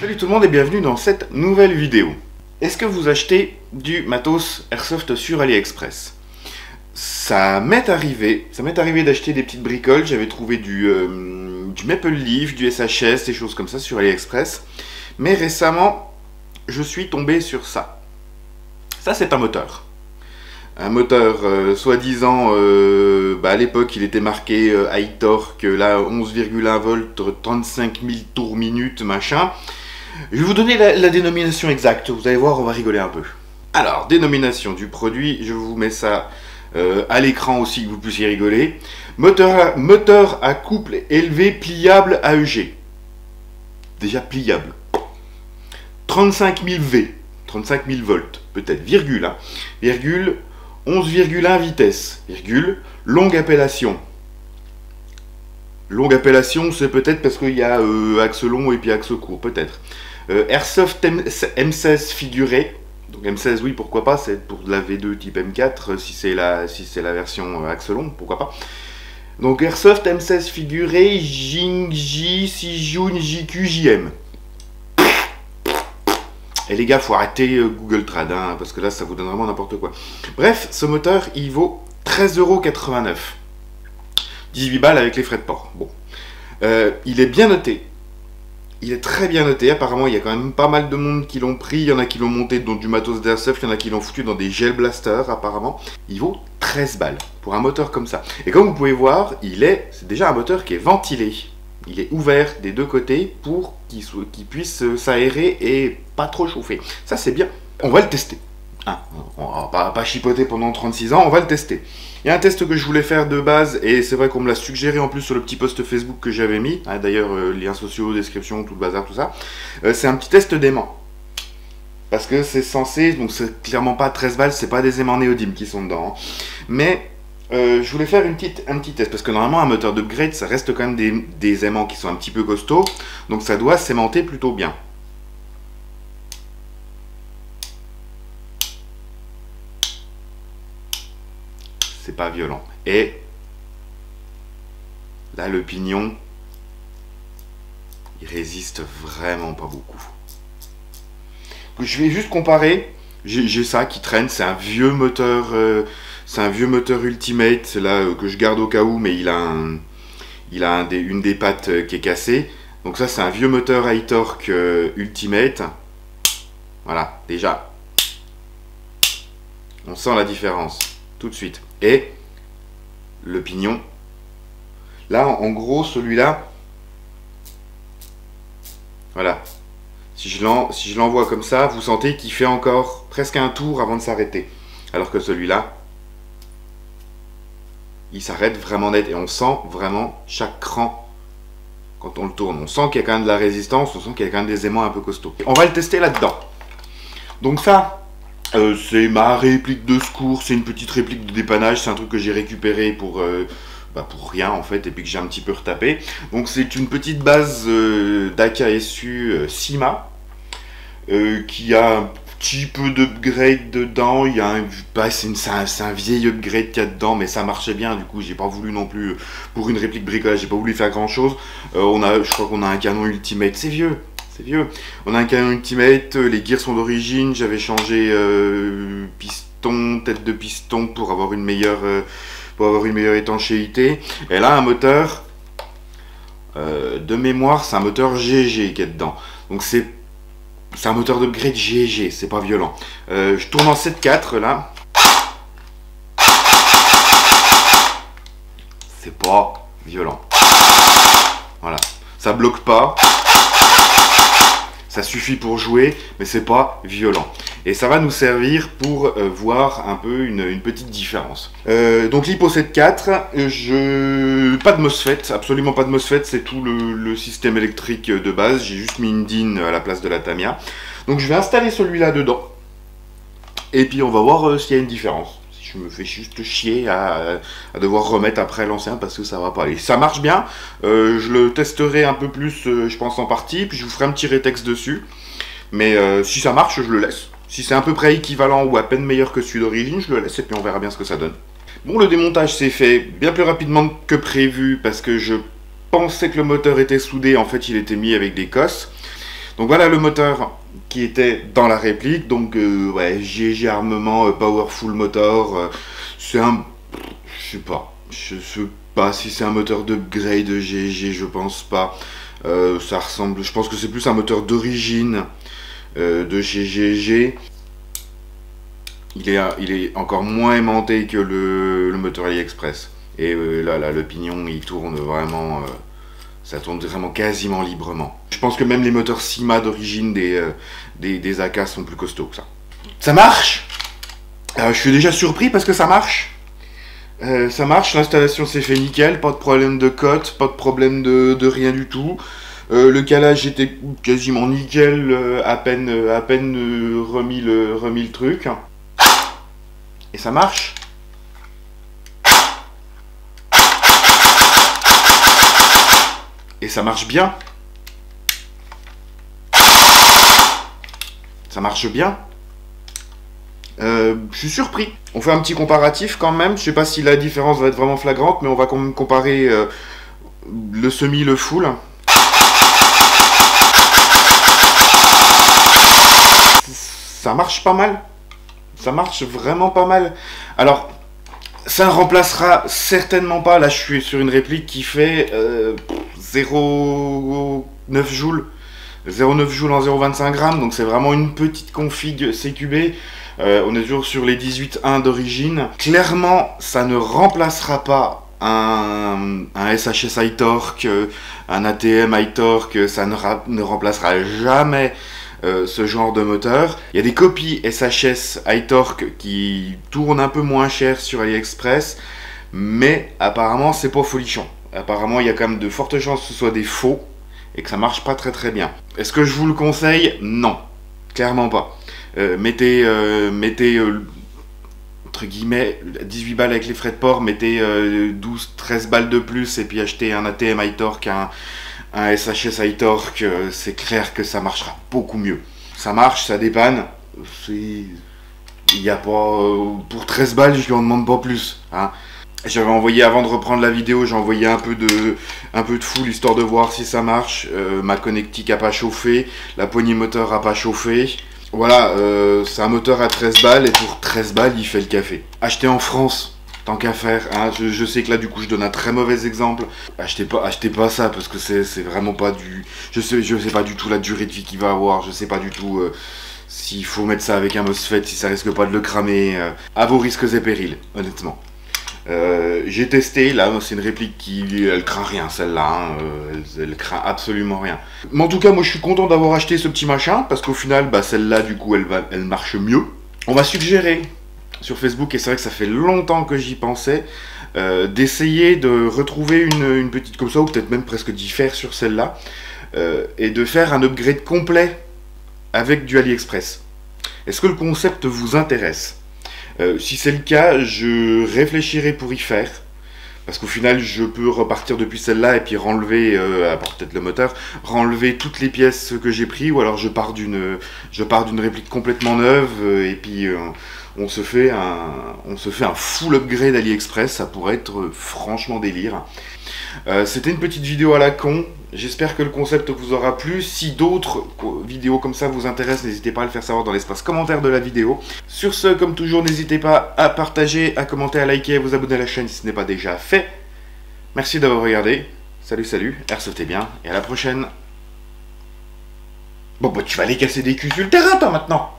Salut tout le monde et bienvenue dans cette nouvelle vidéo. Est-ce que vous achetez du matos Airsoft sur AliExpress? Ça m'est arrivé d'acheter des petites bricoles. J'avais trouvé du Maple Leaf, du SHS, des choses comme ça sur AliExpress. Mais récemment, je suis tombé sur ça. Ça, c'est un moteur. Un moteur, soi-disant, à l'époque, il était marqué high torque, là, 11,1 volts, 35 000 tours minute, machin. Je vais vous donner la dénomination exacte, vous allez voir, on va rigoler un peu. Alors, dénomination du produit, je vous mets ça à l'écran aussi, que vous puissiez rigoler. Moteur à couple élevé pliable AEG. Déjà pliable. 35 000 V, 35 000 volts, peut-être, virgule, hein, virgule, 11,1 vitesse, virgule, longue appellation. Longue appellation, c'est peut-être parce qu'il y a axe long et puis axe court, peut-être. Airsoft M16 figuré. Donc M16, oui, pourquoi pas, c'est pour de la V2 type M4, si c'est la version axe long, pourquoi pas. Donc Airsoft M16 figuré, Jingji, Sijun, JQ, JM. Et les gars, faut arrêter Google Trad, hein, parce que là, ça vous donne vraiment n'importe quoi. Bref, ce moteur, il vaut 13,89 €. 18 balles avec les frais de port. Bon. Il est bien noté. Il est très bien noté. Apparemment, il y a quand même pas mal de monde qui l'ont pris. Il y en a qui l'ont monté dans du matos d'Airsoft. Il y en a qui l'ont foutu dans des gel blasters, apparemment. Il vaut 13 balles pour un moteur comme ça. Et comme vous pouvez voir, c'est déjà un moteur qui est ventilé. Il est ouvert des deux côtés pour qu'il puisse s'aérer et pas trop chauffer. Ça, c'est bien. On va le tester. Hein, on va pas chipoter pendant 36 ans, on va le tester. Il y a un test que je voulais faire de base, et c'est vrai qu'on me l'a suggéré en plus sur le petit post Facebook que j'avais mis. Hein, d'ailleurs, liens sociaux, description, tout le bazar, tout ça. C'est un petit test d'aimant. Parce que c'est censé, donc c'est clairement pas 13 balles, c'est pas des aimants néodymes qui sont dedans. Hein. Mais je voulais faire un petit test, parce que normalement un moteur d'upgrade, ça reste quand même des aimants qui sont un petit peu costauds, donc ça doit s'aimanter plutôt bien. C'est pas violent. Et là, le pignon, il résiste vraiment pas beaucoup. Je vais juste comparer. J'ai ça qui traîne, c'est un vieux moteur. C'est un vieux moteur Ultimate là que je garde au cas où, mais il a une des pattes qui est cassée. Donc ça, c'est un vieux moteur high torque Ultimate. Voilà, déjà, on sent la différence tout de suite. Et le pignon, là, en gros, celui-là, voilà. Si je l'envoie comme ça, vous sentez qu'il fait encore presque un tour avant de s'arrêter. Alors que celui-là, il s'arrête vraiment net et on sent vraiment chaque cran quand on le tourne. On sent qu'il y a quand même de la résistance, on sent qu'il y a quand même des aimants un peu costauds. On va le tester là-dedans. Donc ça, c'est ma réplique de secours, c'est une petite réplique de dépannage, c'est un truc que j'ai récupéré pour rien en fait, et puis que j'ai un petit peu retapé. Donc c'est une petite base d'AKSU Sima, qui a un petit peu d'upgrade dedans. Il y a c'est un vieil upgrade qu'il y a dedans, mais ça marchait bien, du coup j'ai pas voulu non plus, pour une réplique bricolage, j'ai pas voulu faire grand chose. Je crois qu'on a un canon Ultimate, c'est vieux. C'est vieux. On a un canon Ultimate, les gears sont d'origine, j'avais changé piston, tête de piston pour avoir une meilleure étanchéité. Et là, un moteur, de mémoire, c'est un moteur GG qui est dedans. Donc c'est un moteur d'upgrade GG, c'est pas violent. Je tourne en 7/4 là. C'est pas violent. Voilà. Ça bloque pas. Ça suffit pour jouer, mais c'est pas violent. Et ça va nous servir pour voir un peu une petite différence. Donc l'Hypo 7/4, pas de MOSFET, absolument pas de MOSFET, c'est tout le système électrique de base. J'ai juste mis une DIN à la place de la Tamiya. Donc je vais installer celui-là dedans. Et puis on va voir s'il y a une différence. Je me fais juste chier à devoir remettre après l'ancien parce que ça va pas aller. Ça marche bien, je le testerai un peu plus, je pense en partie, puis je vous ferai un petit rétexte dessus. Mais si ça marche, je le laisse. Si c'est à peu près équivalent ou à peine meilleur que celui d'origine, je le laisse et puis on verra bien ce que ça donne. Bon, le démontage s'est fait bien plus rapidement que prévu parce que je pensais que le moteur était soudé, en fait il était mis avec des cosses. Donc voilà le moteur qui était dans la réplique. Donc ouais, GG Armement Powerful Motor. C'est un... Je sais pas si c'est un moteur d'upgrade de GG, je pense pas. Ça ressemble... Je pense que c'est plus un moteur d'origine de chez GG. Il est encore moins aimanté que le moteur AliExpress. Et là, le pignon, il tourne vraiment... ça tourne vraiment quasiment librement. Je pense que même les moteurs Cima d'origine des AK sont plus costauds que ça. Ça marche. Je suis déjà surpris parce que ça marche. Ça marche, l'installation s'est fait nickel, pas de problème de cote, pas de problème de rien du tout. Le calage était quasiment nickel, à peine remis le truc. Et ça marche. Et ça marche bien. Ça marche bien. Je suis surpris. On fait un petit comparatif quand même. Je sais pas si la différence va être vraiment flagrante, mais on va quand même comparer le semi, le full. Ça marche pas mal. Ça marche vraiment pas mal. Alors, ça ne remplacera certainement pas. Là, je suis sur une réplique qui fait 0,9 joules. 0,9 joules en 0,25 grammes. Donc, c'est vraiment une petite config CQB. On est toujours sur les 18.1 d'origine. Clairement, ça ne remplacera pas un SHS iTorque, un ATM iTorque. Ça ne remplacera jamais ce genre de moteur. Il y a des copies SHS iTorque qui tournent un peu moins cher sur AliExpress, mais apparemment c'est pas folichon. Apparemment il y a quand même de fortes chances que ce soit des faux et que ça marche pas très bien. Est-ce que je vous le conseille? Non, clairement pas. Mettez entre guillemets 18 balles avec les frais de port, mettez 12-13 balles de plus et puis achetez un ATM iTorque, un SHS iTorque, c'est clair que ça marchera beaucoup mieux. Ça marche, ça dépanne. Il n'y a pas... pour 13 balles, je lui en demande pas plus. Hein. J'avais envoyé, avant de reprendre la vidéo, j'ai envoyé un peu de full, histoire de voir si ça marche. Ma connectique a pas chauffé, la poignée moteur a pas chauffé. Voilà, c'est un moteur à 13 balles, et pour 13 balles, il fait le café. Acheté en France, tant qu'à faire, hein. Je sais que là du coup je donne un très mauvais exemple. Achetez pas ça parce que c'est vraiment pas du... Je sais pas du tout la durée de vie qu'il va avoir, je sais pas du tout s'il faut mettre ça avec un MOSFET, si ça risque pas de le cramer. À vos risques et périls, honnêtement. J'ai testé, là c'est une réplique qui... Elle craint rien celle-là, hein. Elle craint absolument rien. Mais en tout cas moi je suis content d'avoir acheté ce petit machin, parce qu'au final bah, celle-là du coup elle marche mieux. On m'a suggéré sur Facebook, et c'est vrai que ça fait longtemps que j'y pensais, d'essayer de retrouver une petite comme ça, ou peut-être même presque d'y faire sur celle-là, et de faire un upgrade complet avec du AliExpress. Est-ce que le concept vous intéresse? Si c'est le cas, je réfléchirai pour y faire, parce qu'au final je peux repartir depuis celle-là et puis renlever, à part peut-être le moteur, renlever toutes les pièces que j'ai pris, ou alors je pars d'une réplique complètement neuve, et puis on se fait un full upgrade AliExpress. Ça pourrait être franchement délire. C'était une petite vidéo à la con, j'espère que le concept vous aura plu. Si d'autres vidéos comme ça vous intéressent, n'hésitez pas à le faire savoir dans l'espace commentaire de la vidéo. Sur ce, comme toujours, n'hésitez pas à partager, à commenter, à liker, à vous abonner à la chaîne si ce n'est pas déjà fait. Merci d'avoir regardé, salut, airsoftez bien, et à la prochaine. Bon bah tu vas aller casser des culs sur le terrain toi maintenant.